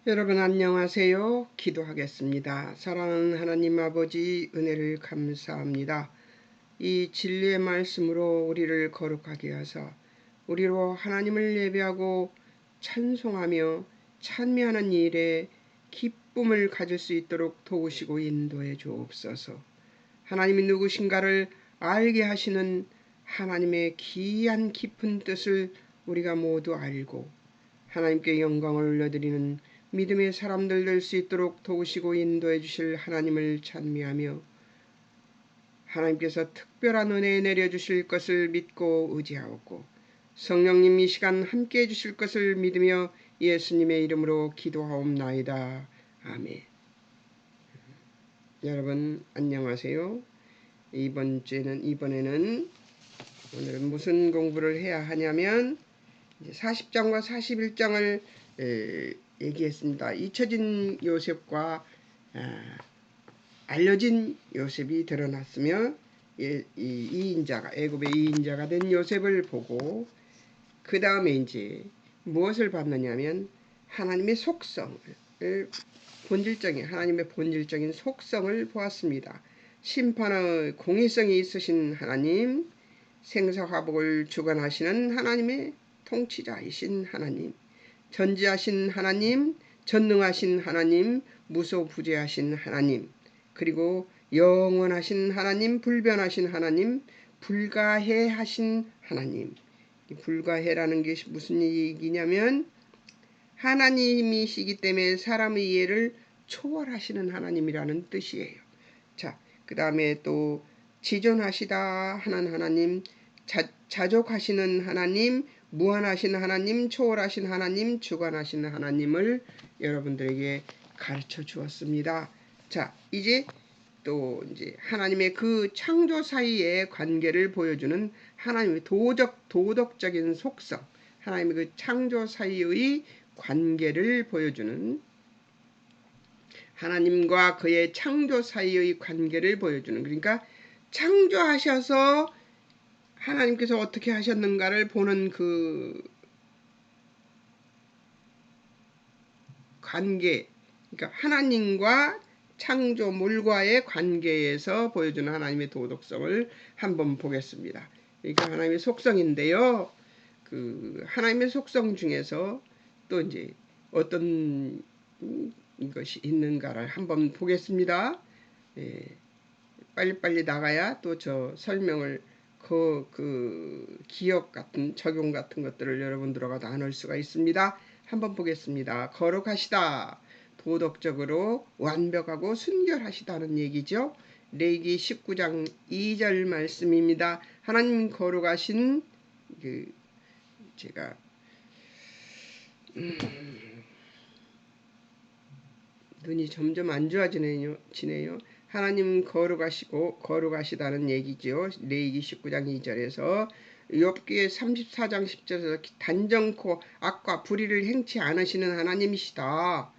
여러분 안녕하세요. 기도하겠습니다. 사랑하는 하나님 아버지 은혜를 감사합니다. 이 진리의 말씀으로 우리를 거룩하게 하사 우리로 하나님을 예배하고 찬송하며 찬미하는 일에 기쁨을 가질 수 있도록 도우시고 인도해 주옵소서. 하나님이 누구신가를 알게 하시는 하나님의 귀한 깊은 뜻을 우리가 모두 알고 하나님께 영광을 올려드리는 믿음의 사람들 될 수 있도록 도우시고 인도해 주실 하나님을 찬미하며 하나님께서 특별한 은혜 내려주실 것을 믿고 의지하옵고 성령님 이 시간 함께해 주실 것을 믿으며 예수님의 이름으로 기도하옵나이다. 아멘. 여러분 안녕하세요. 이번에는 오늘은 무슨 공부를 해야 하냐면 40장과 41장을 얘기했습니다. 잊혀진 요셉과 알려진 요셉이 드러났으며 애굽의 2인자가 된 요셉을 보고 그 다음에 이제 무엇을 봤느냐면 하나님의 속성을 하나님의 본질적인 속성을 보았습니다. 심판의 공의성이 있으신 하나님, 생사화복을 주관하시는 하나님의 통치자이신 하나님, 전지하신 하나님, 전능하신 하나님, 무소부재하신 하나님, 그리고 영원하신 하나님, 불변하신 하나님, 불가해하신 하나님. 불가해라는 게 무슨 얘기냐면 하나님이시기 때문에 사람의 이해를 초월하시는 하나님이라는 뜻이에요. 자, 그 다음에 또 지존하시다 하는 하나님, 자족하시는 하나님, 무한하신 하나님, 초월하신 하나님, 주관하시는 하나님을 여러분들에게 가르쳐 주었습니다. 자, 이제 또 이제 하나님의 그 창조 사이의 관계를 보여주는 하나님의 도덕적인 속성, 하나님의 그 창조 사이의 관계를 보여주는 하나님과 그의 창조 사이의 관계를 보여주는, 그러니까 창조하셔서 하나님께서 어떻게 하셨는가를 보는 그 관계, 그러니까 하나님과 창조물과의 관계에서 보여주는 하나님의 도덕성을 한번 보겠습니다. 그러니까 하나님의 속성인데요. 그 하나님의 속성 중에서 또 이제 어떤 것이 있는가를 한번 보겠습니다. 빨리빨리 나가야 또 저 설명을 그 기억 같은 적용 같은 것들을 여러분들과 나눌 수가 있습니다. 한번 보겠습니다. 거룩하시다. 도덕적으로 완벽하고 순결하시다는 얘기죠. 레위기 19장 2절 말씀입니다. 하나님 거룩하신 제가 눈이 점점 안 좋아지네요. 하나님 거룩하시다는 얘기죠. 레위기 19장 2절에서 욥기 34장 10절에서 단정코 악과 불의를 행치 않으시는 하나님이시다.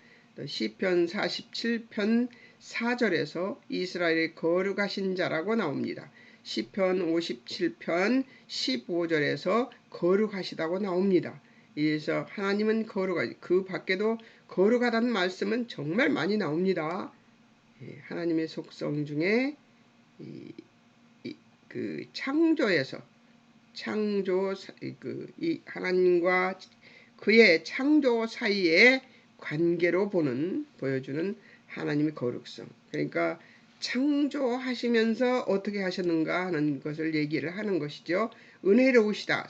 시편 47편 4절에서 이스라엘의 거룩하신 자라고 나옵니다. 시편 57편 15절에서 거룩하시다고 나옵니다. 그래서 하나님은 거룩하시, 그 밖에도 거룩하다는 말씀은 정말 많이 나옵니다. 하나님의 속성 중에 그 창조에서 이 하나님과 그의 창조 사이의 관계로 보여주는 하나님의 거룩성. 그러니까 창조하시면서 어떻게 하셨는가 하는 것을 얘기를 하는 것이죠. 은혜로우시다.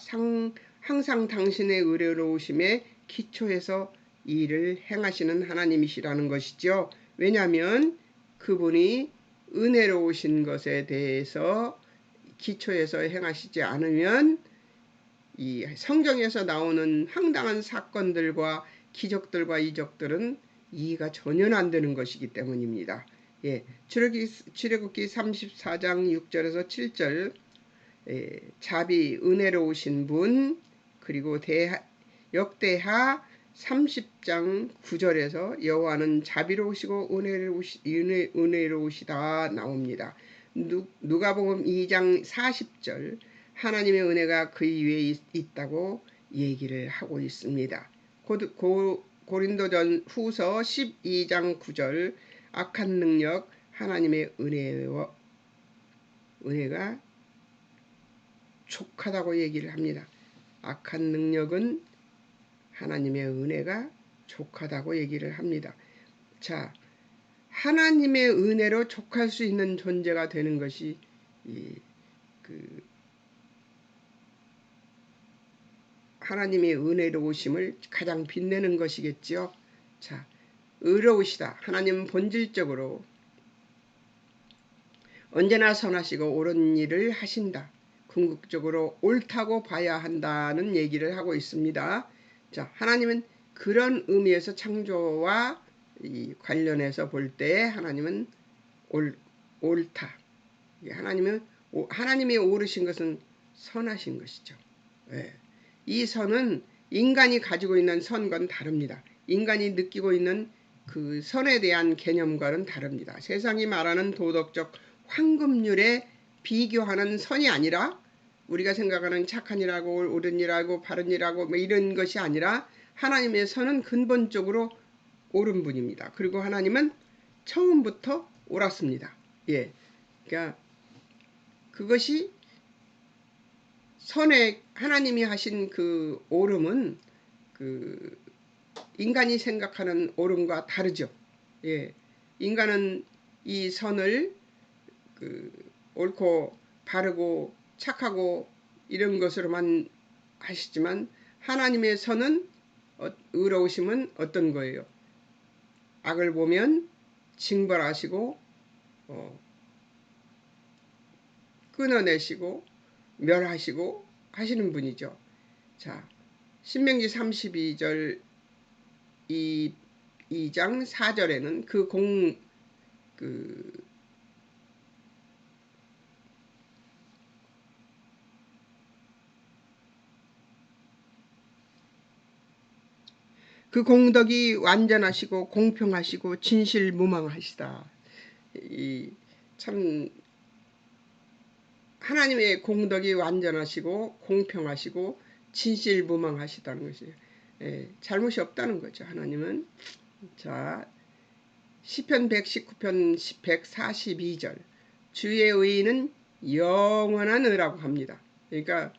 항상 당신의 의로우심에 기초해서 일을 행하시는 하나님이시라는 것이죠. 왜냐하면 그분이 은혜로우신 것에 대해서 기초해서 행하시지 않으면 이 성경에서 나오는 황당한 사건들과 기적들과 이적들은 이해가 전혀 안 되는 것이기 때문입니다. 출애굽기 34장 6절에서 7절 자비 은혜로우신 분, 그리고 역대하 30장 9절에서 여호와는 자비로우시고 은혜로우시다 나옵니다. 누가복음 2장 40절 하나님의 은혜가 그 위에 있다고 얘기를 하고 있습니다. 고린도전 후서 12장 9절 악한 능력 하나님의 은혜가 족하다고 얘기를 합니다. 악한 능력은 하나님의 은혜가 족하다고 얘기를 합니다. 자, 하나님의 은혜로 족할 수 있는 존재가 되는 것이 하나님의 은혜로우심을 가장 빛내는 것이겠죠. 자, 의로우시다. 하나님은 본질적으로 언제나 선하시고 옳은 일을 하신다. 궁극적으로 옳다고 봐야 한다는 얘기를 하고 있습니다. 자, 하나님은 그런 의미에서 창조와 관련해서 볼 때 하나님은 옳다. 하나님이 옳으신 것은 선하신 것이죠. 네. 이 선은 인간이 가지고 있는 선과는 다릅니다. 인간이 느끼고 있는 그 선에 대한 개념과는 다릅니다. 세상이 말하는 도덕적 황금률에 비교하는 선이 아니라 우리가 생각하는 착한 일하고 옳은 일하고 바른 일하고 뭐 이런 것이 아니라 하나님의 선은 근본적으로 옳은 분입니다. 그리고 하나님은 처음부터 옳았습니다. 예, 그러니까 그것이 선에 하나님이 하신 그 옳음은 그 인간이 생각하는 옳음과 다르죠. 예, 인간은 이 선을 옳고 바르고 착하고 이런 것으로만 하시지만 하나님의 선은 의로우심은 어떤 거예요? 악을 보면 징벌하시고 끊어내시고 멸하시고 하시는 분이죠. 자, 신명기 32절 2장 4절에는 그 공덕이 완전하시고 공평하시고 진실무망하시다. 참 하나님의 공덕이 완전하시고 공평하시고 진실무망하시다는 것이에요. 잘못이 없다는 거죠. 하나님은. 자, 시편 119편 142절 주의 의는 영원한 의라고 합니다. 그러니까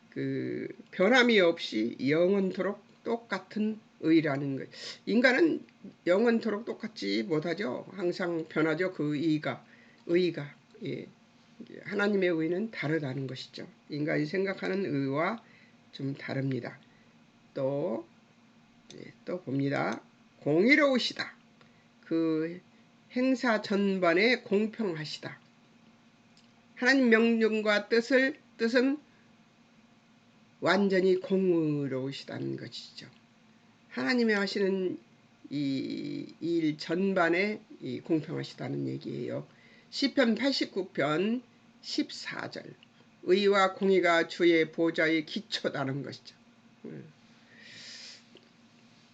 그 변함이 없이 영원토록 똑같은 의라는 거예요. 인간은 영원토록 똑같지 못하죠. 항상 변하죠. 그 의가. 예. 하나님의 의는 다르다는 것이죠. 인간이 생각하는 의와 좀 다릅니다. 또 봅니다. 공의로우시다. 그 행사 전반에 공평하시다. 하나님 명령과 뜻은 완전히 공의로우시다는 것이죠. 하나님이 하시는 이 일 전반에 공평하시다는 얘기예요. 시편 89편 14절 의와 공의가 주의 보좌의 기초다는 것이죠.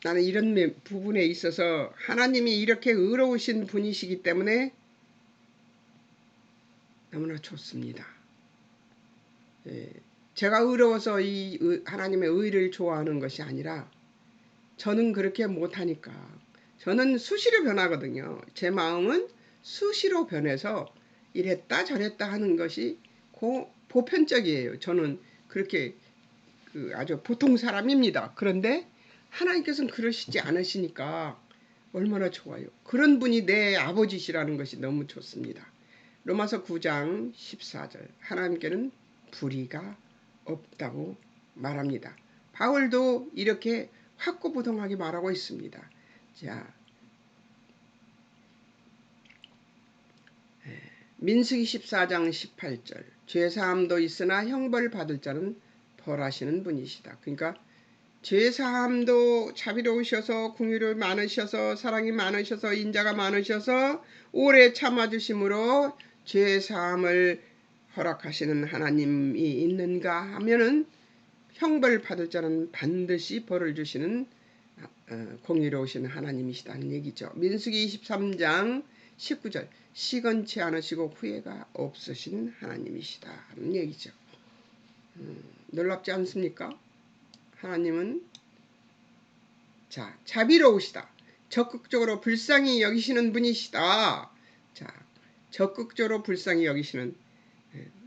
나는 이런 부분에 있어서 하나님이 이렇게 의로우신 분이시기 때문에 너무나 좋습니다. 제가 의로워서 이 하나님의 의를 좋아하는 것이 아니라 저는 그렇게 못하니까 저는 수시로 변하거든요. 제 마음은 수시로 변해서 이랬다 저랬다 하는 것이 보편적이에요. 저는 그렇게 아주 보통 사람입니다. 그런데 하나님께서는 그러시지 않으시니까 얼마나 좋아요. 그런 분이 내 아버지시라는 것이 너무 좋습니다. 로마서 9장 14절 하나님께는 불의가 없다고 말합니다. 바울도 이렇게 확고부동하게 말하고 있습니다. 자, 민수기 14장 18절 죄사함도 있으나 형벌 받을 자는 벌하시는 분이시다. 그러니까 죄사함도 자비로우셔서 긍휼이 많으셔서 사랑이 많으셔서 인자가 많으셔서 오래 참아주심으로 죄사함을 허락하시는 하나님이 있는가 하면은 형벌 받을 자는 반드시 벌을 주시는 공의로우신 하나님이시다는 얘기죠. 민수기 23장 19절 시건치 않으시고 후회가 없으신 하나님이시다는 얘기죠. 놀랍지 않습니까? 하나님은 자, 자비로우시다. 적극적으로 불쌍히 여기시는 분이시다. 자, 적극적으로 불쌍히 여기시는,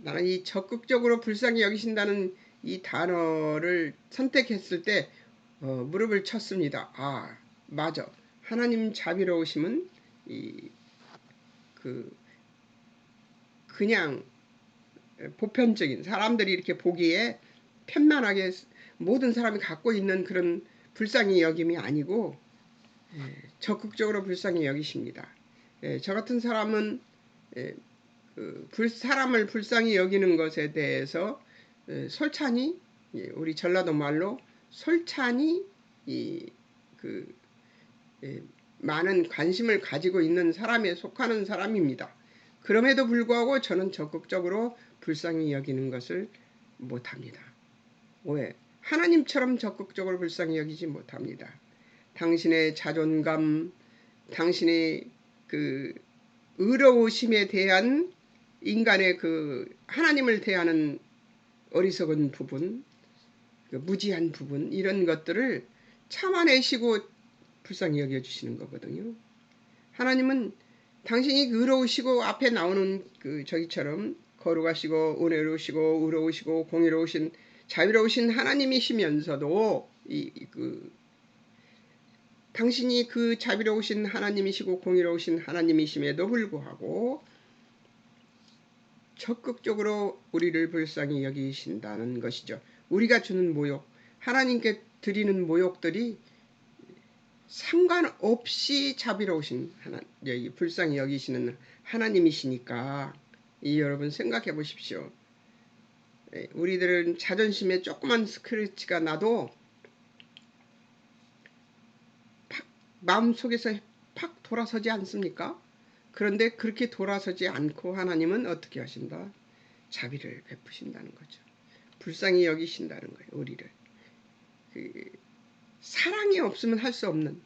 나는 이 적극적으로 불쌍히 여기신다는 이 단어를 선택했을 때 무릎을 쳤습니다. 아, 맞아. 하나님 자비로우심은 그냥 보편적인 사람들이 이렇게 보기에 편만하게 모든 사람이 갖고 있는 그런 불쌍히 여김이 아니고 적극적으로 불쌍히 여기십니다. 저 같은 사람은 사람을 불쌍히 여기는 것에 대해서 솔찬히, 우리 전라도 말로 솔찬히 많은 관심을 가지고 있는 사람에 속하는 사람입니다. 그럼에도 불구하고 저는 적극적으로 불쌍히 여기는 것을 못합니다. 왜? 하나님처럼 적극적으로 불쌍히 여기지 못합니다. 당신의 자존감, 당신의 의로우심에 대한 인간의 하나님을 대하는 어리석은 부분, 무지한 부분, 이런 것들을 참아내시고 불쌍히 여겨주시는 거거든요. 하나님은 당신이 의로우시고 앞에 나오는 저기처럼 거룩하시고 은혜로우시고 의로우시고 공의로우신 자유로우신 하나님이시면서도 당신이 자비로우신 하나님이시고 공의로우신 하나님이심에도 불구하고 적극적으로 우리를 불쌍히 여기신다는 것이죠. 우리가 주는 모욕, 하나님께 드리는 모욕들이 상관없이 자비로우신 불쌍히 여기시는 하나님이시니까 여러분 생각해 보십시오. 우리들은 자존심에 조그만 스크래치가 나도 마음속에서 팍 돌아서지 않습니까? 그런데 그렇게 돌아서지 않고 하나님은 어떻게 하신다? 자비를 베푸신다는 거죠. 불쌍히 여기신다는 거예요. 우리를. 사랑이 없으면 할 수 없는,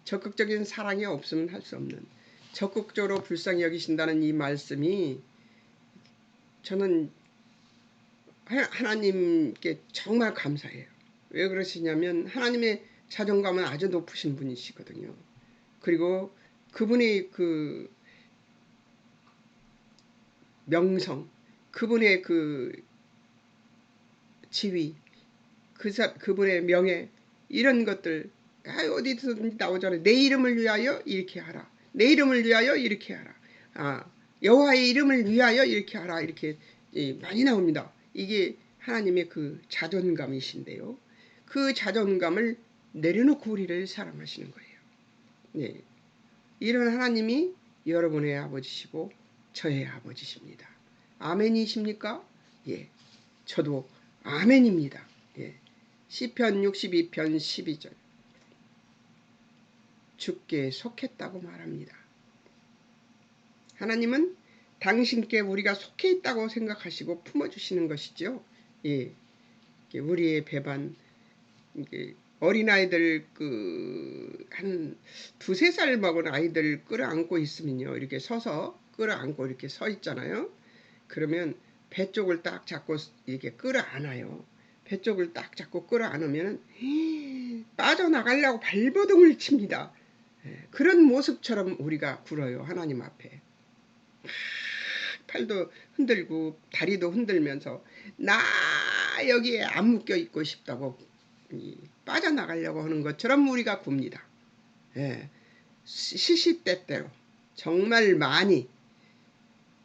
적극적인 사랑이 없으면 할 수 없는, 적극적으로 불쌍히 여기신다는 이 말씀이 저는 하나님께 정말 감사해요. 왜 그러시냐면 하나님의 자존감은 아주 높으신 분이시거든요. 그리고 그분의 명성, 그분의 지위, 그분의 명예, 이런 것들 어디서든지 나오잖아요. 내 이름을 위하여 이렇게 하라. 내 이름을 위하여 이렇게 하라. 여호와의 이름을 위하여 이렇게 하라. 이렇게 많이 나옵니다. 이게 하나님의 자존감이신데요. 그 자존감을 내려놓고 우리를 사랑하시는 거예요. 네. 이런 하나님이 여러분의 아버지시고 저의 아버지십니다. 아멘이십니까? 예. 저도 아멘입니다. 예. 시편 62편 12절. 주께 속했다고 말합니다. 하나님은 당신께 우리가 속해 있다고 생각하시고 품어주시는 것이죠. 예. 우리의 배반, 어린아이들 한 2~3살 먹은 아이들 끌어안고 있으면요. 이렇게 서서 끌어안고 이렇게 서 있잖아요. 그러면 배 쪽을 딱 잡고 이렇게 끌어안아요. 배 쪽을 딱 잡고 끌어안으면 빠져나가려고 발버둥을 칩니다. 그런 모습처럼 우리가 굴어요. 하나님 앞에. 팔도 흔들고 다리도 흔들면서 나 여기에 안 묶여 있고 싶다고 빠져나가려고 하는 것처럼 우리가 굽니다. 시시때때로 정말 많이.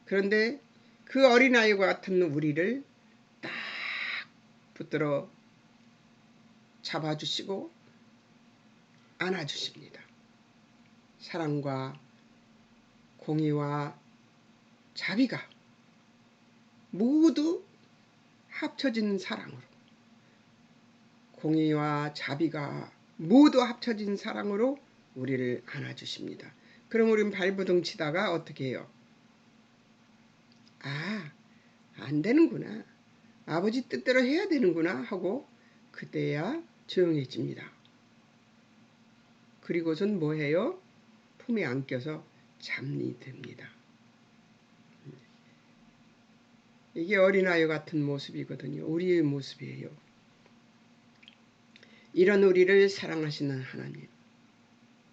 그런데 그 어린아이와 같은 우리를 딱 붙들어 잡아주시고 안아주십니다. 사랑과 공의와 자비가 모두 합쳐진 사랑으로, 공의와 자비가 모두 합쳐진 사랑으로 우리를 안아주십니다. 그럼 우리는 발버둥 치다가 어떻게 해요? 안 되는구나. 아버지 뜻대로 해야 되는구나 하고 그때야 조용해집니다. 그리고선 뭐해요? 품에 안겨서 잠이 듭니다. 이게 어린아이 같은 모습이거든요. 우리의 모습이에요. 이런 우리를 사랑하시는 하나님,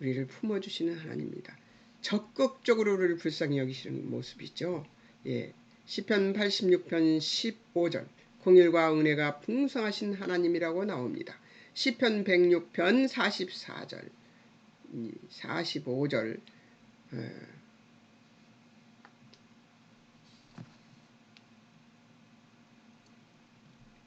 우리를 품어주시는 하나님입니다. 적극적으로 우리를 불쌍히 여기시는 모습이죠. 예, 시편 86편 15절 공일과 은혜가 풍성하신 하나님이라고 나옵니다. 시편 106편 44절 45절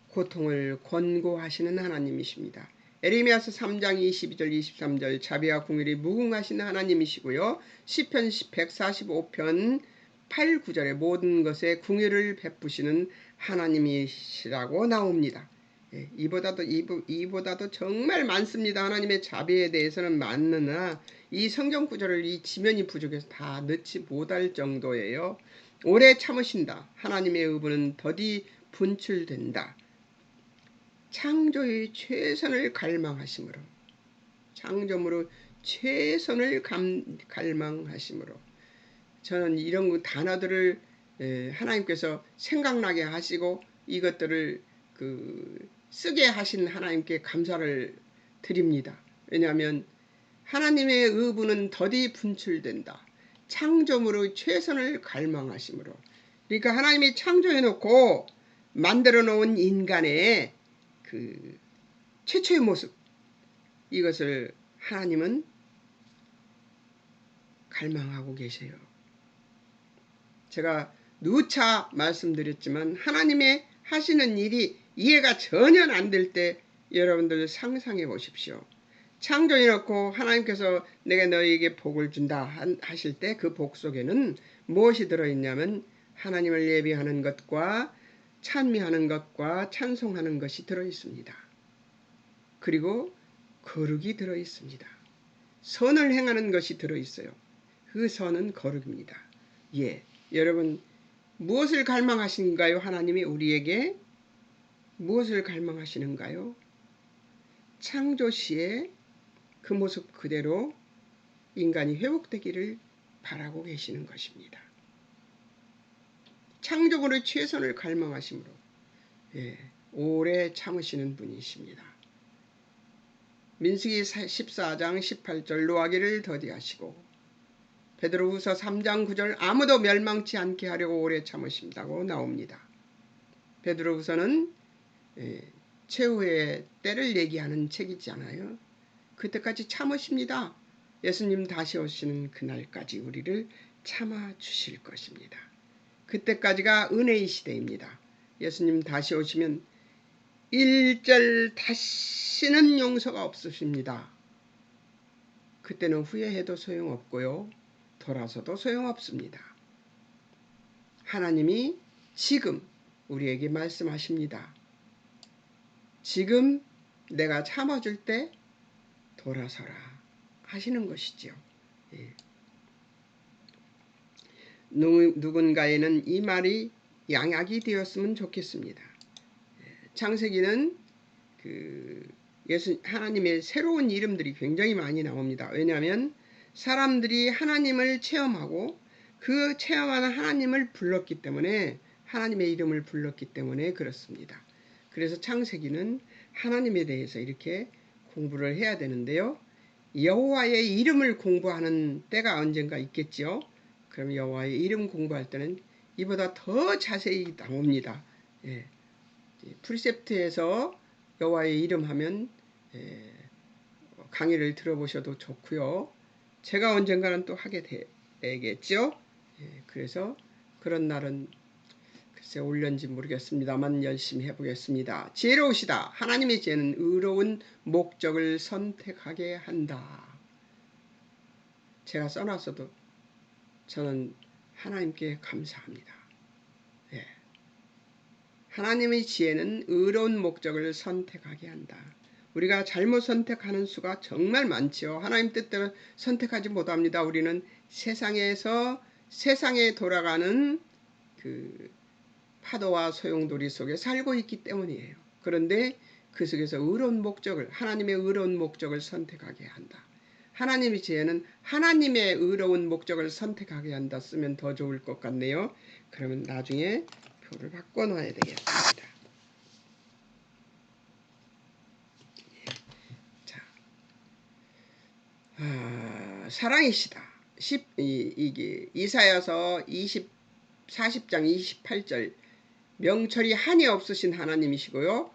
고통을 권고하시는 하나님이십니다. 에레미야서 3장 22절 23절 자비와 공의를 무궁하신 하나님이시고요. 시편 145편 8, 9절에 모든 것에 궁유를 베푸시는 하나님이시라고 나옵니다. 예, 이보다도 정말 많습니다. 하나님의 자비에 대해서는 많으나 이 성경 구절을 이 지면이 부족해서 다 넣지 못할 정도예요. 오래 참으신다. 하나님의 의부는 더디 분출된다. 창조의 최선을 갈망하심으로, 창조물의 최선을 갈망하심으로. 저는 이런 단어들을 하나님께서 생각나게 하시고 이것들을 쓰게 하신 하나님께 감사를 드립니다. 왜냐하면 하나님의 의부는 더디 분출된다. 창조물의 최선을 갈망하심으로. 그러니까 하나님이 창조해놓고 만들어 놓은 인간의 최초의 모습, 이것을 하나님은 갈망하고 계세요. 제가 누차 말씀드렸지만 하나님의 하시는 일이 이해가 전혀 안 될 때 여러분들 상상해 보십시오. 창조해놓고 하나님께서 내가 너희에게 복을 준다 하실 때 그 복 속에는 무엇이 들어있냐면 하나님을 예배하는 것과 찬미하는 것과 찬송하는 것이 들어있습니다. 그리고 거룩이 들어있습니다. 선을 행하는 것이 들어있어요. 그 선은 거룩입니다. 예, 여러분 무엇을 갈망하시는가요? 하나님이 우리에게 무엇을 갈망하시는가요? 창조 시에 그 모습 그대로 인간이 회복되기를 바라고 계시는 것입니다. 창조물의 최선을 갈망하심으로 오래 참으시는 분이십니다. 민수기 14장 18절 노하기를 더디하시고 베드로후서 3장 9절 아무도 멸망치 않게 하려고 오래 참으신다고 나옵니다. 베드로후서는 최후의 때를 얘기하는 책이잖아요. 그때까지 참으십니다. 예수님 다시 오시는 그날까지 우리를 참아주실 것입니다. 그때까지가 은혜의 시대입니다. 예수님 다시 오시면 일절 다시는 용서가 없으십니다. 그때는 후회해도 소용없고요. 돌아서도 소용없습니다. 하나님이 지금 우리에게 말씀하십니다. 지금 내가 참아줄 때 돌아서라 하시는 것이죠. 예. 누군가에는 이 말이 양약이 되었으면 좋겠습니다. 창세기는 하나님의 새로운 이름들이 굉장히 많이 나옵니다. 왜냐하면 사람들이 하나님을 체험하고 그 체험하는 하나님을 불렀기 때문에 하나님의 이름을 불렀기 때문에 그렇습니다. 그래서 창세기는 하나님에 대해서 이렇게 공부를 해야 되는데요. 여호와의 이름을 공부하는 때가 언젠가 있겠죠. 그럼 여호와의 이름 공부할 때는 이보다 더 자세히 나옵니다. 예. 프리셉트에서 여호와의 이름 하면 강의를 들어보셔도 좋고요. 제가 언젠가는 또 하게 되겠죠. 그래서 그런 날은 글쎄 올련지 모르겠습니다만 열심히 해보겠습니다. 지혜로우시다. 하나님의 지혜는 의로운 목적을 선택하게 한다. 제가 써놨어도 저는 하나님께 감사합니다. 예. 하나님의 지혜는 의로운 목적을 선택하게 한다. 우리가 잘못 선택하는 수가 정말 많지요. 하나님 뜻대로 선택하지 못합니다. 우리는 세상에 돌아가는 파도와 소용돌이 속에 살고 있기 때문이에요. 그런데 그 속에서 하나님의 의로운 목적을 선택하게 한다. 하나님의 지혜는 하나님의 의로운 목적을 선택하게 한다 쓰면 더 좋을 것 같네요. 그러면 나중에 표를 바꿔 놔야 되겠습니다. 사랑이시다. 이게 이사야서 40장 28절 명철이 한이 없으신 하나님이시고요.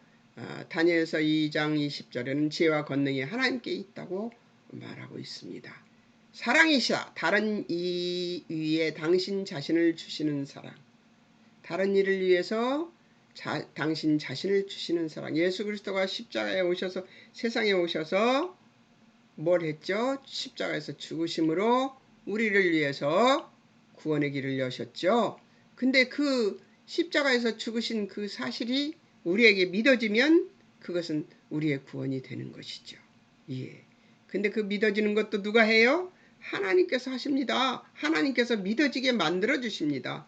다니엘서 2장 20절에는 지혜와 권능이 하나님께 있다고 말하고 있습니다. 사랑이시다. 다른 이 위에 당신 자신을 주시는 사랑. 다른 일을 위해서 당신 자신을 주시는 사랑. 예수 그리스도가 십자가에 오셔서 세상에 오셔서 뭘 했죠? 십자가에서 죽으심으로 우리를 위해서 구원의 길을 여셨죠. 근데 그 십자가에서 죽으신 그 사실이 우리에게 믿어지면 그것은 우리의 구원이 되는 것이죠. 예. 근데 그 믿어지는 것도 누가 해요? 하나님께서 하십니다. 하나님께서 믿어지게 만들어 주십니다.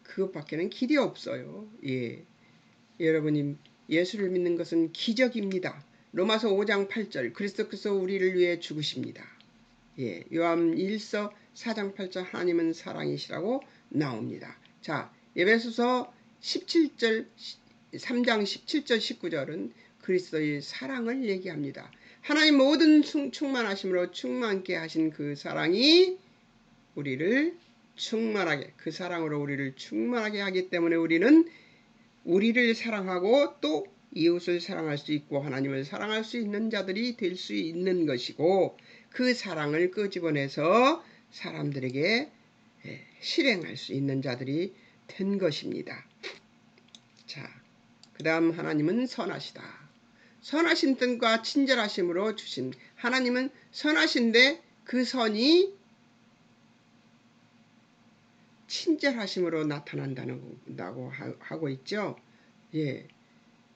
그것밖에는 길이 없어요. 예. 여러분이 예수를 믿는 것은 기적입니다. 로마서 5장 8절 그리스도께서 우리를 위해 죽으십니다. 예, 요한 1서 4장 8절 하나님은 사랑이시라고 나옵니다. 자, 에베소서 17절 3장 17절 19절은 그리스도의 사랑을 얘기합니다. 하나님 모든 충만하심으로 충만케 하신 그 사랑이 우리를 충만하게, 그 사랑으로 우리를 충만하게 하기 때문에 우리는 우리를 사랑하고 또 이웃을 사랑할 수 있고 하나님을 사랑할 수 있는 자들이 될 수 있는 것이고, 그 사랑을 끄집어내서 사람들에게 실행할 수 있는 자들이 된 것입니다. 자, 그 다음 하나님은 선하시다. 선하신 뜻과 친절하심으로 주신, 하나님은 선하신데 그 선이 친절하심으로 나타난다고 하고 있죠. 예.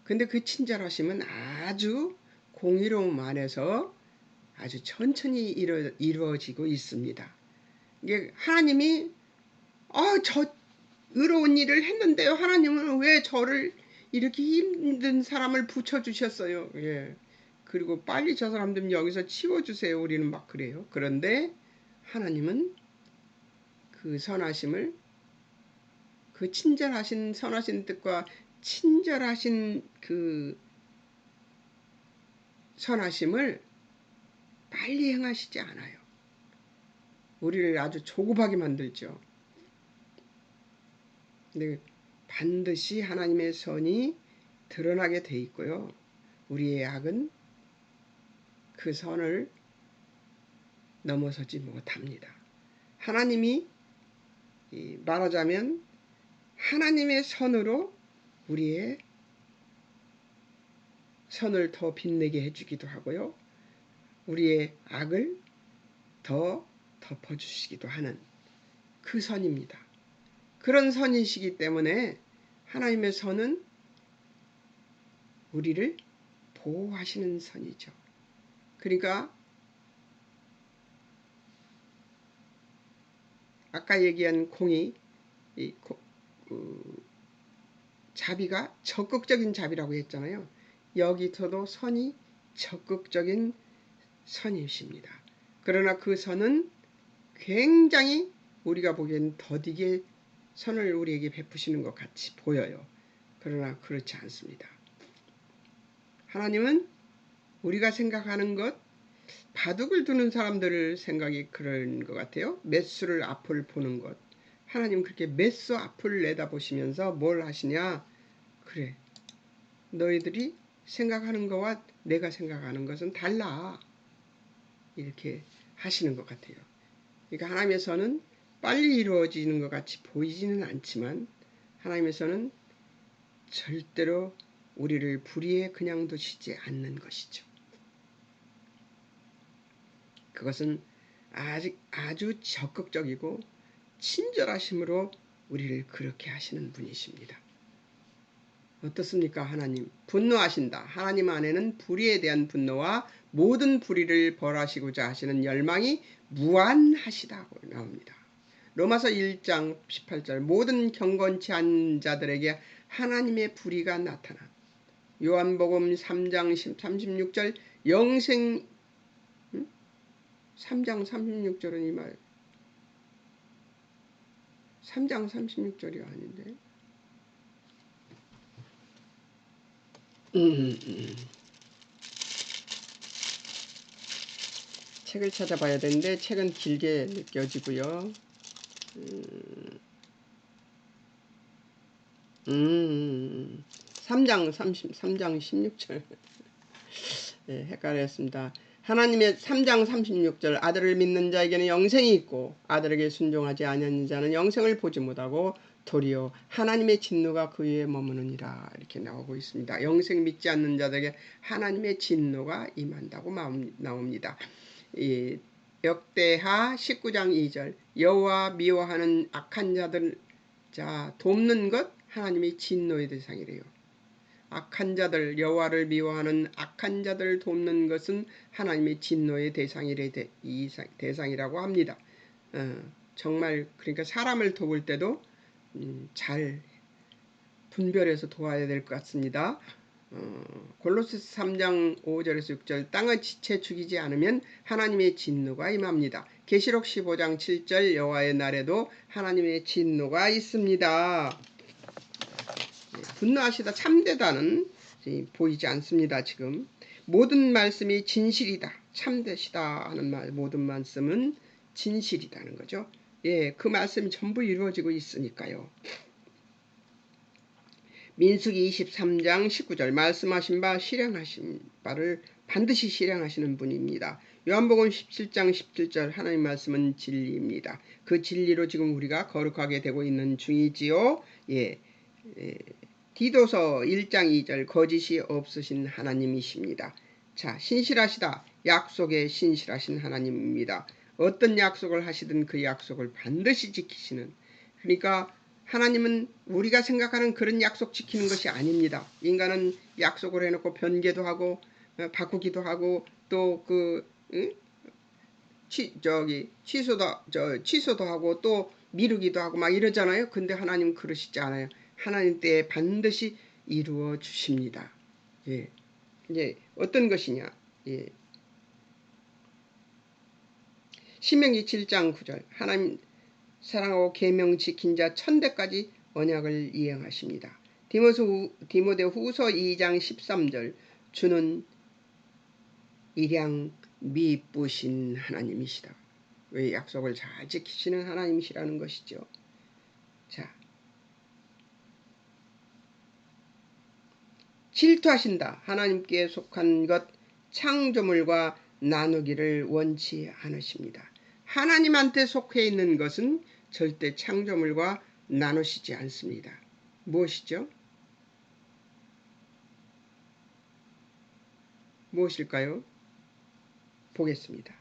근데 그 친절하심은 아주 공의로움 안에서 아주 천천히 이루어지고 있습니다. 이게 하나님이 저 의로운 일을 했는데요. 하나님은 왜 저를 이렇게 힘든 사람을 붙여주셨어요. 예. 그리고 빨리 저 사람들 여기서 치워주세요. 우리는 막 그래요. 그런데 하나님은 그 선하심을, 그 친절하신 선하신 뜻과 친절하신 그 선하심을 빨리 행하시지 않아요. 우리를 아주 조급하게 만들죠. 근데 반드시 하나님의 선이 드러나게 돼 있고요. 우리의 악은 그 선을 넘어서지 못합니다. 하나님이 말하자면 하나님의 선으로 우리의 선을 더 빛내게 해주기도 하고요. 우리의 악을 더 덮어주시기도 하는 그 선입니다. 그런 선이시기 때문에 하나님의 선은 우리를 보호하시는 선이죠. 그러니까 아까 얘기한 콩이 자비가 적극적인 자비라고 했잖아요. 여기서도 선이 적극적인 선이십니다. 그러나 그 선은 굉장히 우리가 보기엔 더디게 선을 우리에게 베푸시는 것 같이 보여요. 그러나 그렇지 않습니다. 하나님은 우리가 생각하는 것, 바둑을 두는 사람들 생각이 그런 것 같아요. 매수를 앞을 보는 것. 하나님 그렇게 매수 앞을 내다보시면서 뭘 하시냐? 그래, 너희들이 생각하는 것과 내가 생각하는 것은 달라. 이렇게 하시는 것 같아요. 그러니까 하나님에서는 빨리 이루어지는 것 같이 보이지는 않지만 하나님에서는 절대로 우리를 불의에 그냥 두시지 않는 것이죠. 그것은 아주 적극적이고 친절하심으로 우리를 그렇게 하시는 분이십니다. 어떻습니까? 하나님 분노하신다. 하나님 안에는 불의에 대한 분노와 모든 불의를 벌하시고자 하시는 열망이 무한하시다고 나옵니다. 로마서 1장 18절 모든 경건치 않은 자들에게 하나님의 불의가 나타나. 요한복음 3장 36절 영생 3장 36절은 이 말 3장 36절이 아닌데 책을 찾아봐야 되는데 책은 길게 느껴지고요. 3장 16절 네, 헷갈렸습니다. 하나님의 3장 36절 아들을 믿는 자에게는 영생이 있고 아들에게 순종하지 아니하는 자는 영생을 보지 못하고 도리어 하나님의 진노가 그 위에 머무느니라 이렇게 나오고 있습니다. 영생 믿지 않는 자들에게 하나님의 진노가 임한다고 나옵니다. 이 역대하 19장 2절 여호와 미워하는 악한 자들 자 돕는 것 하나님의 진노의 대상이래요. 악한 자들 여호와를 미워하는 악한 자들 돕는 것은 하나님의 진노의 대상이라고 합니다. 정말 그러니까 사람을 도울 때도 잘 분별해서 도와야 될 것 같습니다. 골로새서 3장 5절에서 6절 땅의 지체 죽이지 않으면 하나님의 진노가 임합니다. 계시록 15장 7절 여호와의 날에도 하나님의 진노가 있습니다. 분노하시다 참되다는 보이지 않습니다. 지금 모든 말씀이 진실이다 참되시다 하는 모든 말씀은 진실이다는 거죠. 예, 그 말씀이 전부 이루어지고 있으니까요. 민수기 23장 19절 말씀하신 바 실행하신 바를 반드시 실행하시는 분입니다. 요한복음 17장 17절 하나님 말씀은 진리입니다. 그 진리로 지금 우리가 거룩하게 되고 있는 중이지요. 예, 디도서 1장 2절 거짓이 없으신 하나님이십니다. 자, 신실하시다. 약속에 신실하신 하나님입니다. 어떤 약속을 하시든 그 약속을 반드시 지키시는 그러니까 하나님은 우리가 생각하는 그런 약속 지키는 것이 아닙니다. 인간은 약속을 해놓고 변개도 하고 바꾸기도 하고 또 취소도 하고 또 미루기도 하고 막 이러잖아요. 근데 하나님은 그러시지 않아요. 하나님 때에 반드시 이루어 주십니다. 예. 이제 어떤 것이냐? 예. 신명기 7장 9절 하나님 사랑하고 계명 지킨 자 1000대까지 언약을 이행하십니다. 디모데후서 2장 13절 주는 일양 미쁘신 하나님이시다. 왜 약속을 잘 지키시는 하나님이시라는 것이죠. 자, 질투하신다. 하나님께 속한 것 창조물과 나누기를 원치 않으십니다. 하나님한테 속해 있는 것은 절대 창조물과 나누시지 않습니다. 무엇이죠? 무엇일까요? 보겠습니다.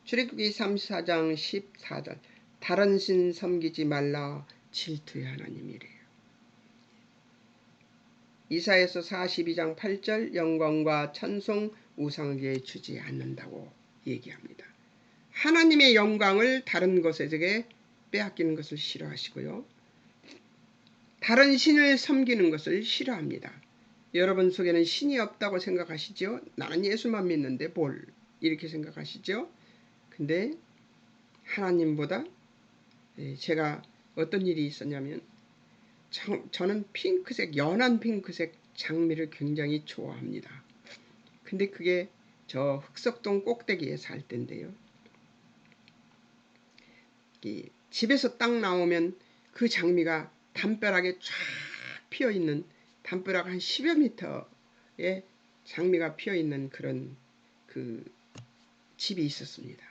출애굽기 34장 14절 다른 신 섬기지 말라 질투의 하나님이래요. 이사야서 42장 8절 영광과 찬송 우상에게 주지 않는다고 얘기합니다. 하나님의 영광을 다른 것에게 빼앗기는 것을 싫어하시고요. 다른 신을 섬기는 것을 싫어합니다. 여러분 속에는 신이 없다고 생각하시죠? 나는 예수만 믿는데 뭘 이렇게 생각하시죠? 근데 하나님보다 제가 어떤 일이 있었냐면 저는 핑크색 연한 핑크색 장미를 굉장히 좋아합니다. 근데 그게 저 흑석동 꼭대기에 살 때인데요. 집에서 딱 나오면 그 장미가 담벼락에 쫙 피어있는 담벼락 한 10여 미터의 장미가 피어있는 그런 그 집이 있었습니다.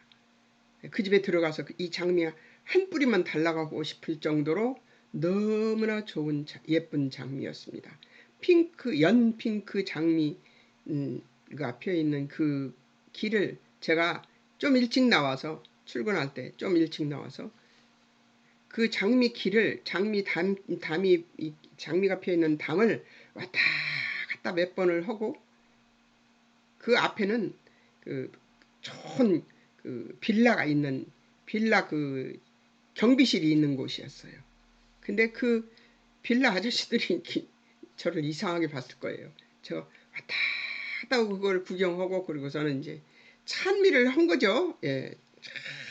그 집에 들어가서 이 장미가 한 뿌리만 달라가고 싶을 정도로 너무나 좋은 예쁜 장미였습니다. 연핑크 장미가 피어있는 그 길을 제가 좀 일찍 나와서 출근할 때 좀 일찍 나와서 그 장미 길을 장미가 피어있는 담을 왔다 갔다 몇 번을 하고 그 앞에는 그 좋은 그 빌라 그 경비실이 있는 곳이었어요. 근데 그 빌라 아저씨들이 저를 이상하게 봤을 거예요. 저 왔다 갔다 하고 그걸 구경하고 그리고서는 이제 찬미를 한 거죠. 예,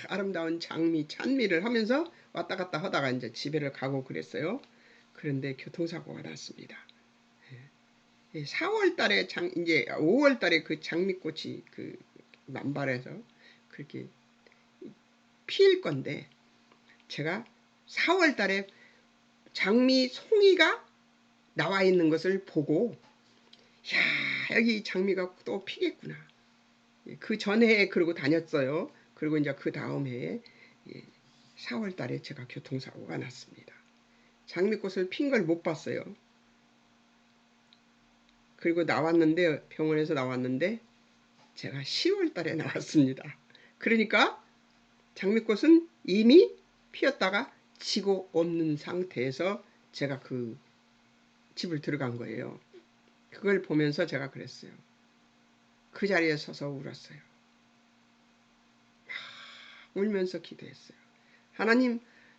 아름다운 찬미를 하면서 왔다 갔다 하다가 이제 집에를 가고 그랬어요. 그런데 교통사고가 났습니다. 4월 달에 이제 5월 달에 그 장미꽃이 그 만발해서 그렇게 피일 건데 제가 4월 달에 장미 송이가 나와 있는 것을 보고 야, 여기 장미가 또 피겠구나. 그 전에 그러고 다녔어요. 그리고 이제 그 다음 해에 4월 달에 제가 교통사고가 났습니다. 장미꽃을 핀 걸 못 봤어요. 그리고 나왔는데 병원에서 나왔는데 제가 10월 달에 나왔습니다. 그러니까 장미꽃은 이미 피었다가 지고 없는 상태에서 제가 그 집을 들어간 거예요. 그걸 보면서 제가 그랬어요. 그 자리에 서서 울었어요. 울면서 기도했어요.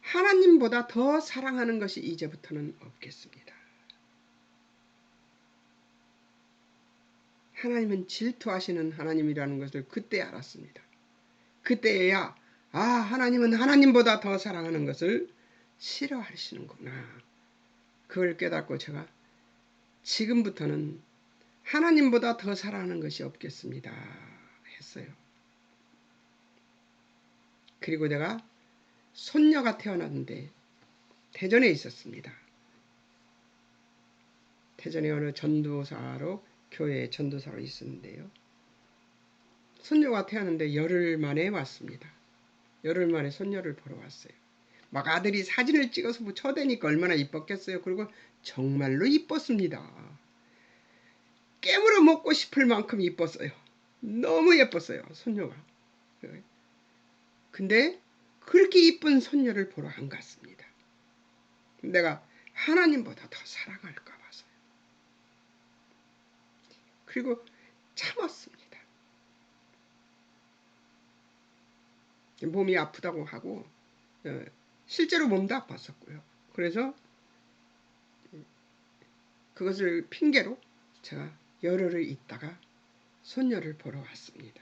하나님보다 더 사랑하는 것이 이제부터는 없겠습니다. 하나님은 질투하시는 하나님이라는 것을 그때 알았습니다. 그때야 하나님은 하나님보다 더 사랑하는 것을 싫어하시는구나. 그걸 깨닫고 제가 지금부터는 하나님보다 더 사랑하는 것이 없겠습니다 했어요. 그리고 내가 손녀가 태어났는데 대전에 있었습니다. 대전에 어느 전도사로 교회 전도사로 있었는데요. 손녀가 태어났는데 열흘 만에 왔습니다. 열흘 만에 손녀를 보러 왔어요. 막 아들이 사진을 찍어서 뭐 쳐대니까 얼마나 이뻤겠어요. 그리고 정말로 이뻤습니다. 깨물어 먹고 싶을 만큼 이뻤어요. 너무 예뻤어요. 손녀가. 근데 그렇게 이쁜 손녀를 보러 안 갔습니다. 내가 하나님보다 더 사랑할까 봐서요. 그리고 참았습니다. 몸이 아프다고 하고 실제로 몸도 아팠었고요. 그래서 그것을 핑계로 제가 열흘을 있다가 손녀를 보러 왔습니다.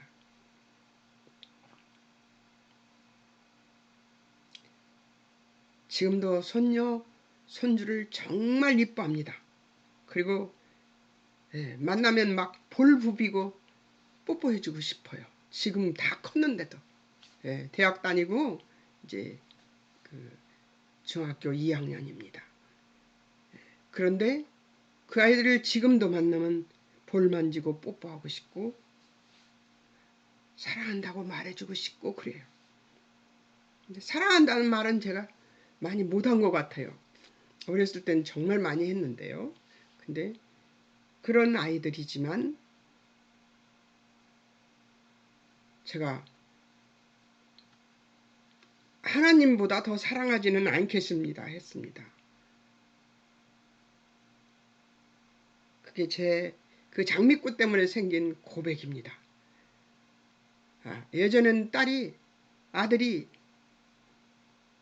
지금도 손녀, 손주를 정말 이뻐합니다. 그리고 만나면 막 볼 부비고 뽀뽀해주고 싶어요. 지금 다 컸는데도. 대학 다니고 이제 그 중학교 2학년입니다. 그런데 그 아이들을 지금도 만나면 볼 만지고 뽀뽀하고 싶고 사랑한다고 말해주고 싶고 그래요. 근데 사랑한다는 말은 제가 많이 못한 것 같아요. 어렸을 땐 정말 많이 했는데요. 근데 그런 아이들이지만 제가 하나님보다 더 사랑하지는 않겠습니다 했습니다. 그게 제 그 장미꽃 때문에 생긴 고백입니다. 예전엔 아들이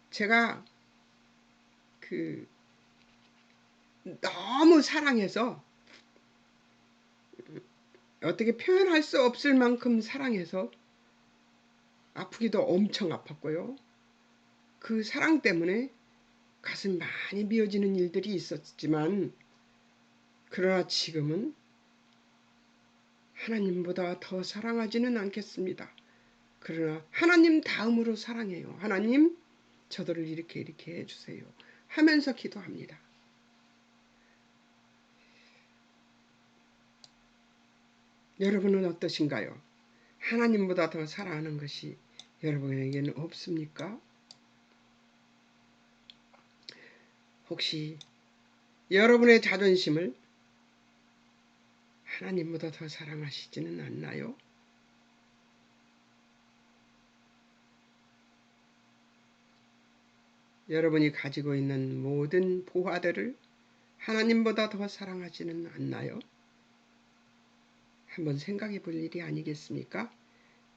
제가 너무 사랑해서 어떻게 표현할 수 없을 만큼 사랑해서 아프기도 엄청 아팠고요. 그 사랑 때문에 가슴 많이 미어지는 일들이 있었지만 그러나 지금은 하나님보다 더 사랑하지는 않겠습니다. 그러나 하나님 다음으로 사랑해요. 하나님 저들을 이렇게 해주세요 하면서 기도합니다. 여러분은 어떠신가요? 하나님보다 더 사랑하는 것이 여러분에게는 없습니까? 혹시 여러분의 자존심을 하나님보다 더 사랑하시지는 않나요? 여러분이 가지고 있는 모든 보화들을 하나님보다 더 사랑하지는 않나요? 한번 생각해 볼 일이 아니겠습니까?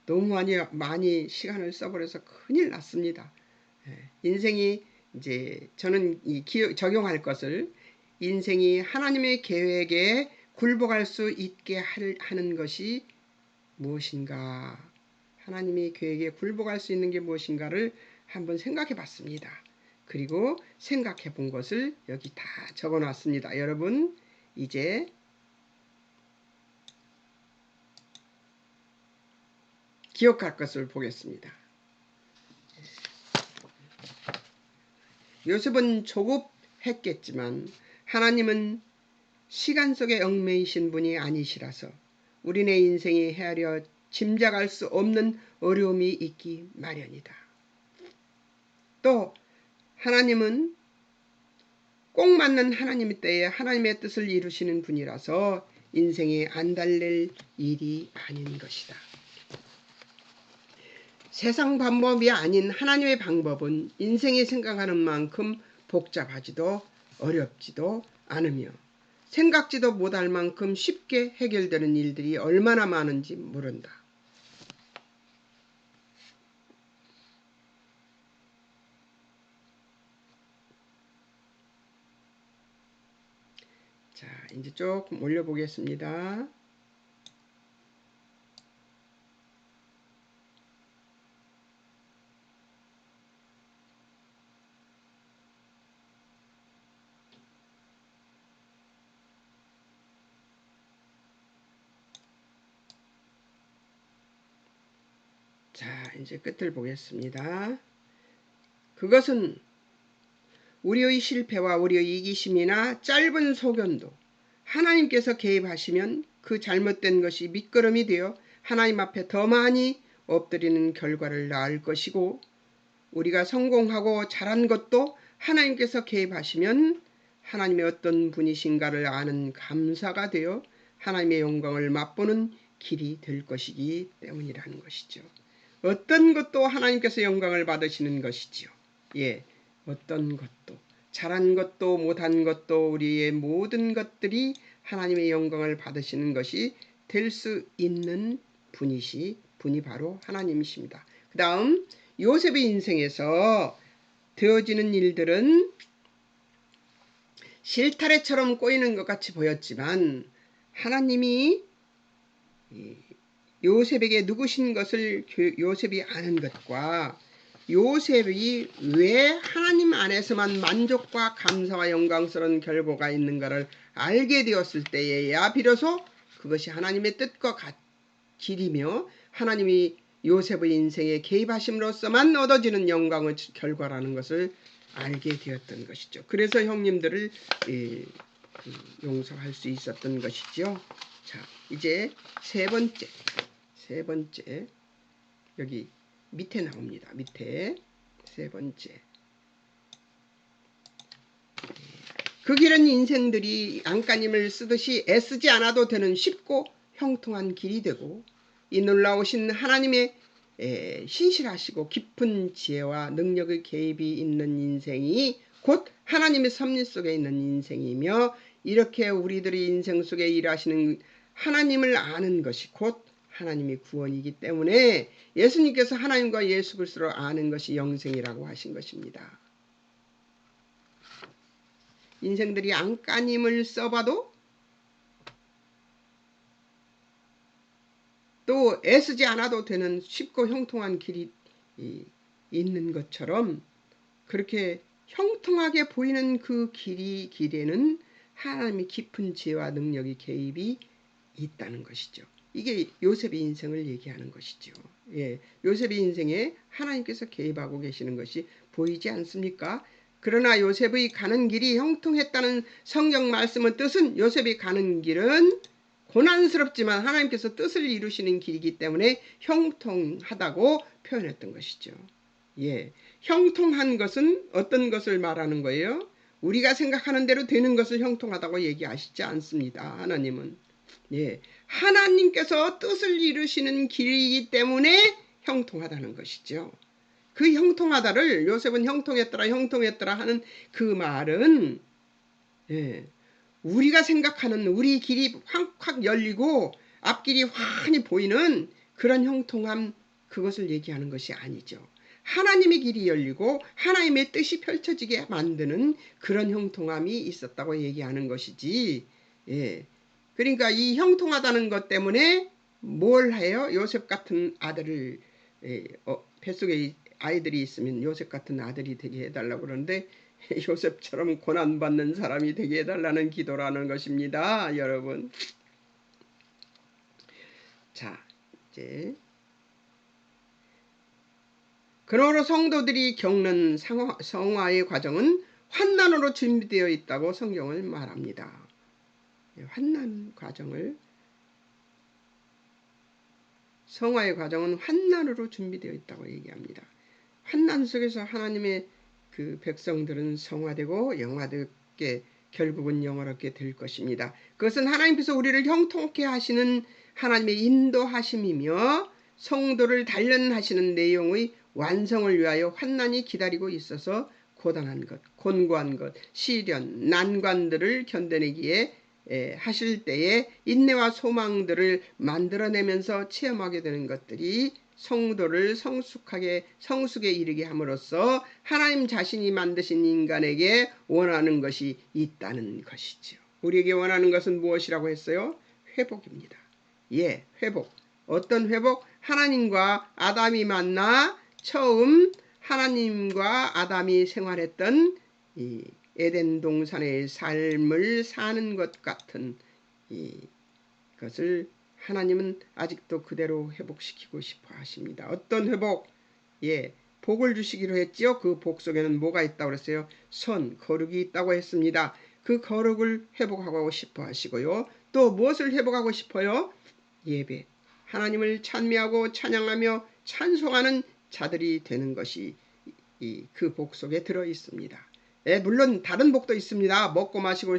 너무 많이 시간을 써버려서 큰일 났습니다. 인생이 이제 저는 적용할 것을 인생이 하나님의 계획에 굴복할 수 있게 하는 것이 무엇인가, 하나님의 계획에 굴복할 수 있는 게 무엇인가를 한번 생각해 봤습니다. 그리고 생각해 본 것을 여기 다 적어 놨습니다. 여러분 이제 기억할 것을 보겠습니다. 요셉은 조급했겠지만 하나님은 시간 속에 얽매이신 분이 아니시라서 우리네 인생이 헤아려 짐작할 수 없는 어려움이 있기 마련이다. 또 하나님은 꼭 맞는 하나님의 때에 하나님의 뜻을 이루시는 분이라서 인생에 안달낼 일이 아닌 것이다. 세상 방법이 아닌 하나님의 방법은 인생이 생각하는 만큼 복잡하지도 어렵지도 않으며 생각지도 못할 만큼 쉽게 해결되는 일들이 얼마나 많은지 모른다. 자, 이제 조금 올려보겠습니다. 자, 이제 끝을 보겠습니다. 그것은 우리의 실패와 우리의 이기심이나 짧은 소견도 하나님께서 개입하시면 그 잘못된 것이 밑거름이 되어 하나님 앞에 더 많이 엎드리는 결과를 낳을 것이고, 우리가 성공하고 잘한 것도 하나님께서 개입하시면 하나님의 어떤 분이신가를 아는 감사가 되어 하나님의 영광을 맛보는 길이 될 것이기 때문이라는 것이죠. 어떤 것도 하나님께서 영광을 받으시는 것이지요. 예, 어떤 것도, 잘한 것도 못한 것도 우리의 모든 것들이 하나님의 영광을 받으시는 것이 될 수 있는 분이 바로 하나님이십니다. 그 다음 요셉의 인생에서 되어지는 일들은 실타래처럼 꼬이는 것 같이 보였지만 하나님이 요셉에게 누구신 것을 요셉이 아는 것과 요셉이 왜 하나님 안에서만 만족과 감사와 영광스러운 결과가 있는가를 알게 되었을 때에야 비로소 그것이 하나님의 뜻과 길이며 하나님이 요셉의 인생에 개입하심으로써만 얻어지는 영광의 결과라는 것을 알게 되었던 것이죠. 그래서 형님들을 용서할 수 있었던 것이죠. 자, 이제 세 번째 여기 밑에 나옵니다. 밑에 세 번째. 그 길은 인생들이 안간힘을 쓰듯이 애쓰지 않아도 되는 쉽고 형통한 길이 되고, 이 놀라우신 하나님의 신실하시고 깊은 지혜와 능력의 개입이 있는 인생이 곧 하나님의 섭리 속에 있는 인생이며, 이렇게 우리들의 인생 속에 일하시는 하나님을 아는 것이 곧 하나님의 구원이기 때문에 예수님께서 하나님과 예수 그리스도를 아는 것이 영생이라고 하신 것입니다. 인생들이 안간힘을 써봐도 또 애쓰지 않아도 되는 쉽고 형통한 길이 있는 것처럼, 그렇게 형통하게 보이는 그 길에는 하나님의 깊은 지혜와 능력이 개입이 있다는 것이죠. 이게 요셉의 인생을 얘기하는 것이죠. 예, 요셉의 인생에 하나님께서 개입하고 계시는 것이 보이지 않습니까? 그러나 요셉의 가는 길이 형통했다는 성경 말씀의 뜻은 요셉이 가는 길은 고난스럽지만 하나님께서 뜻을 이루시는 길이기 때문에 형통하다고 표현했던 것이죠. 예, 형통한 것은 어떤 것을 말하는 거예요? 우리가 생각하는 대로 되는 것을 형통하다고 얘기하시지 않습니다. 하나님은. 예, 하나님께서 뜻을 이루시는 길이기 때문에 형통하다는 것이죠. 그 형통하다를 요셉은 형통했더라 하는 그 말은, 예, 우리가 생각하는 우리 길이 확확 열리고 앞길이 환히 보이는 그런 형통함, 그것을 얘기하는 것이 아니죠. 하나님의 길이 열리고 하나님의 뜻이 펼쳐지게 만드는 그런 형통함이 있었다고 얘기하는 것이지. 예, 그러니까 이 형통하다는 것 때문에 뭘 해요? 요셉 같은 아들을, 뱃속에 아이들이 있으면 요셉 같은 아들이 되게 해달라고 그러는데 요셉처럼 고난받는 사람이 되게 해달라는 기도라는 것입니다. 여러분. 자, 이제 그러므로 성도들이 겪는 성화의 과정은 환난으로 준비되어 있다고 성경을 말합니다. 환난 과정을, 성화의 과정은 환난으로 준비되어 있다고 얘기합니다. 환난 속에서 하나님의 그 백성들은 성화되고 영화되게 결국은 영화롭게 될 것입니다. 그것은 하나님께서 우리를 형통케 하시는 하나님의 인도하심이며 성도를 단련하시는 내용의 완성을 위하여 환난이 기다리고 있어서 고단한 것, 곤고한 것, 시련, 난관들을 견뎌내기에 하실 때에 인내와 소망들을 만들어내면서 체험하게 되는 것들이 성도를 성숙에 이르게 함으로써 하나님 자신이 만드신 인간에게 원하는 것이 있다는 것이죠. 우리에게 원하는 것은 무엇이라고 했어요? 회복입니다. 예, 회복. 어떤 회복? 하나님과 아담이 만나 처음 하나님과 아담이 생활했던 이 에덴 동산의 삶을 사는 것 같은 이것을 하나님은 아직도 그대로 회복시키고 싶어 하십니다. 어떤 회복? 예, 복을 주시기로 했지요. 그 복 속에는 뭐가 있다고 그랬어요? 선, 거룩이 있다고 했습니다. 그 거룩을 회복하고 싶어 하시고요. 또 무엇을 회복하고 싶어요? 예배. 하나님을 찬미하고 찬양하며 찬송하는 자들이 되는 것이 그 복 속에 들어 있습니다. 예, 물론 다른 복도 있습니다. 먹고 마시고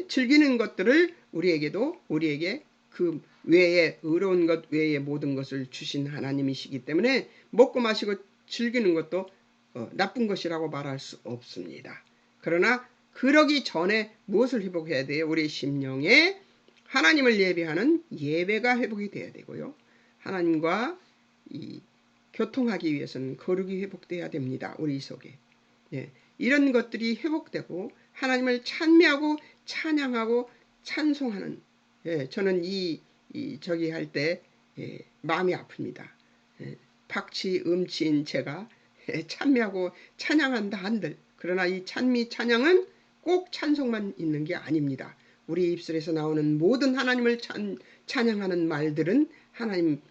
즐기는 것들을 우리에게 그 외에 의로운 것 외에 모든 것을 주신 하나님이시기 때문에 먹고 마시고 즐기는 것도 나쁜 것이라고 말할 수 없습니다. 그러나 그러기 전에 무엇을 회복해야 돼요? 우리 심령에 하나님을 예배하는 예배가 회복이 돼야 되고요. 하나님과 교통하기 위해서는 거룩이 회복돼야 됩니다. 우리 속에. 예, 이런 것들이 회복되고 하나님을 찬미하고 찬양하고 찬송하는, 예, 저는 저기 할 때 마음이 아픕니다. 박치 음치인 제가 찬미하고 찬양한다 한들, 그러나 이 찬미 찬양은 꼭 찬송만 있는 게 아닙니다. 우리 입술에서 나오는 모든 하나님을 찬양하는 말들은 하나님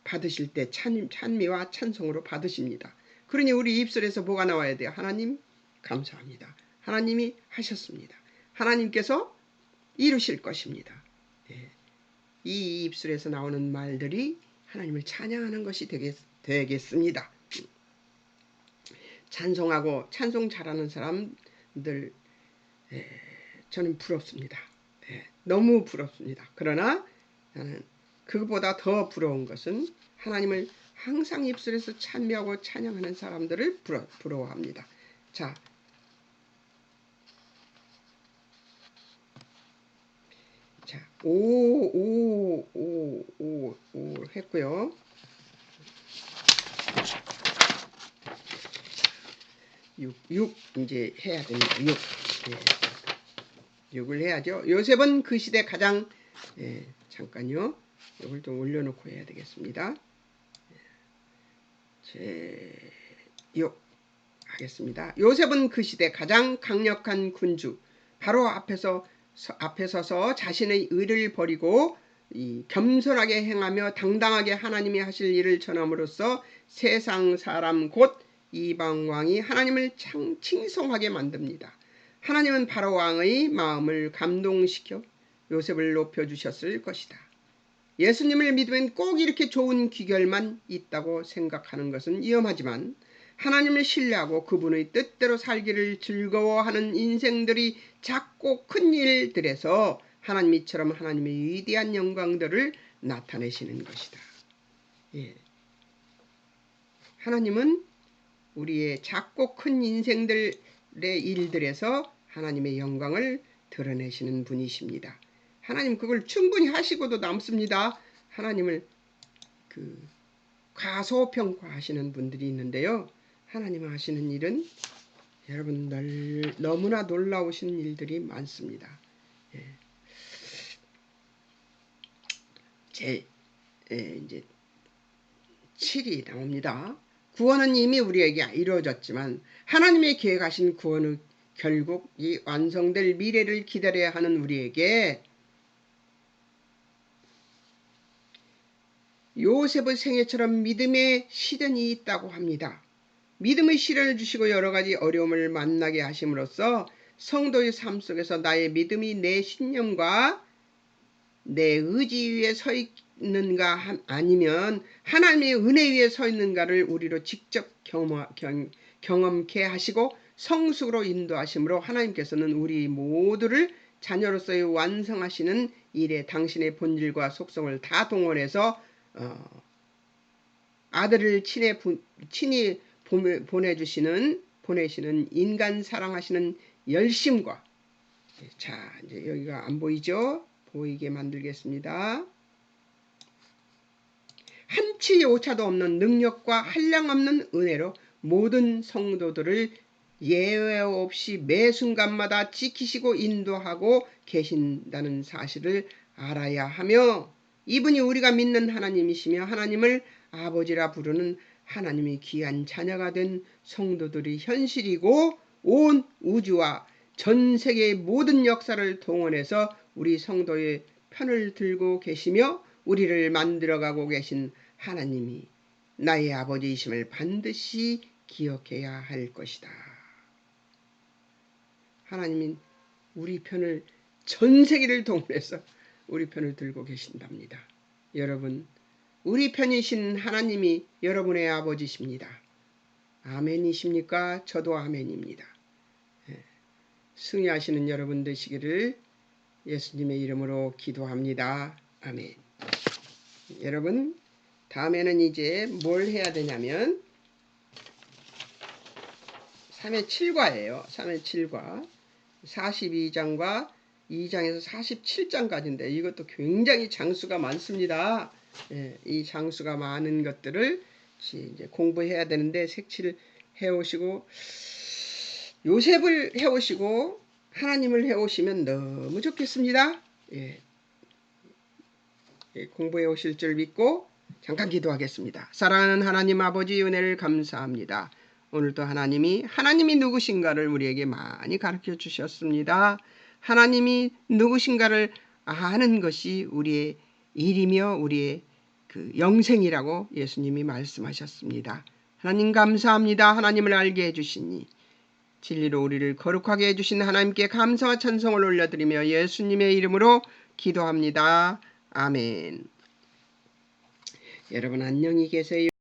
받으실 때 찬미와 찬송으로 받으십니다. 그러니 우리 입술에서 뭐가 나와야 돼요? 하나님 감사합니다. 하나님이 하셨습니다. 하나님께서 이루실 것입니다. 이 입술에서 나오는 말들이 하나님을 찬양하는 것이 되겠습니다. 찬송하고 찬송 잘하는 사람들 저는 부럽습니다. 너무 부럽습니다. 그러나 나는 그것보다 더 부러운 것은 하나님을 항상 입술에서 찬미하고 찬양하는 사람들을 부러워합니다. 자, 오 했고요. 6 이제 해야 됩니다. 6을 해야죠. 요셉은 그 시대 가장 잠깐요. 이걸 좀 올려놓고 해야 되겠습니다. 제 6 하겠습니다. 요셉은 그 시대 가장 강력한 군주, 바로 앞에 서서 자신의 의를 버리고 겸손하게 행하며 당당하게 하나님이 하실 일을 전함으로써 세상 사람 곧 이방왕이 하나님을 칭송하게 만듭니다. 하나님은 바로 왕의 마음을 감동시켜 요셉을 높여주셨을 것이다. 예수님을 믿으면 꼭 이렇게 좋은 귀결만 있다고 생각하는 것은 위험하지만 하나님을 신뢰하고 그분의 뜻대로 살기를 즐거워하는 인생들이 작고 큰 일들에서 하나님이처럼 하나님의 위대한 영광들을 나타내시는 것이다. 예. 하나님은 우리의 작고 큰 인생들의 일들에서 하나님의 영광을 드러내시는 분이십니다. 하나님 그걸 충분히 하시고도 남습니다. 하나님을 과소평가하시는 분들이 있는데요. 하나님 하시는 일은 여러분 너무나 놀라우신 일들이 많습니다. 이제 7이 나옵니다. 구원은 이미 우리에게 이루어졌지만 하나님의 계획하신 구원은 결국 이 완성될 미래를 기다려야 하는 우리에게 요셉의 생애처럼 믿음의 시련이 있다고 합니다. 믿음의 시련을 주시고 여러 가지 어려움을 만나게 하심으로써 성도의 삶 속에서 나의 믿음이 내 신념과 내 의지 위에 서 있는가 아니면 하나님의 은혜 위에 서 있는가를 우리로 직접 경험케 하시고 성숙으로 인도하심으로 하나님께서는 우리 모두를 자녀로서의 완성하시는 일에 당신의 본질과 속성을 다 동원해서 아들을 친히 보내시는 인간 사랑하시는 열심과, 자, 이제 여기가 안 보이죠? 보이게 만들겠습니다. 한치 오차도 없는 능력과 한량없는 은혜로 모든 성도들을 예외 없이 매 순간마다 지키시고 인도하고 계신다는 사실을 알아야 하며, 이분이 우리가 믿는 하나님이시며 하나님을 아버지라 부르는 하나님의 귀한 자녀가 된 성도들이 현실이고 온 우주와 전 세계의 모든 역사를 동원해서 우리 성도의 편을 들고 계시며 우리를 만들어가고 계신 하나님이 나의 아버지이심을 반드시 기억해야 할 것이다. 하나님은 우리 편을, 전 세계를 동원해서 우리 편을 들고 계신답니다. 여러분, 우리 편이신 하나님이 여러분의 아버지십니다. 아멘이십니까? 저도 아멘입니다. 승리하시는 여러분 되시기를 예수님의 이름으로 기도합니다. 아멘. 여러분, 다음에는 이제 뭘 해야 되냐면 3회 7과예요. 3회 7과 42장과 2장에서 47장까지인데 이것도 굉장히 장수가 많습니다. 이 장수가 많은 것들을 이제 공부해야 되는데 색칠 해오시고 요셉을 해오시고 하나님을 해오시면 너무 좋겠습니다. 공부해 오실 줄 믿고 잠깐 기도하겠습니다. 사랑하는 하나님 아버지, 은혜를 감사합니다. 오늘도 하나님이 누구신가를 우리에게 많이 가르쳐 주셨습니다. 하나님이 누구신가를 아는 것이 우리의 일이며 우리의 그 영생이라고 예수님이 말씀하셨습니다. 하나님 감사합니다. 하나님을 알게 해주시니 진리로 우리를 거룩하게 해주신 하나님께 감사와 찬송을 올려드리며 예수님의 이름으로 기도합니다. 아멘. 여러분 안녕히 계세요.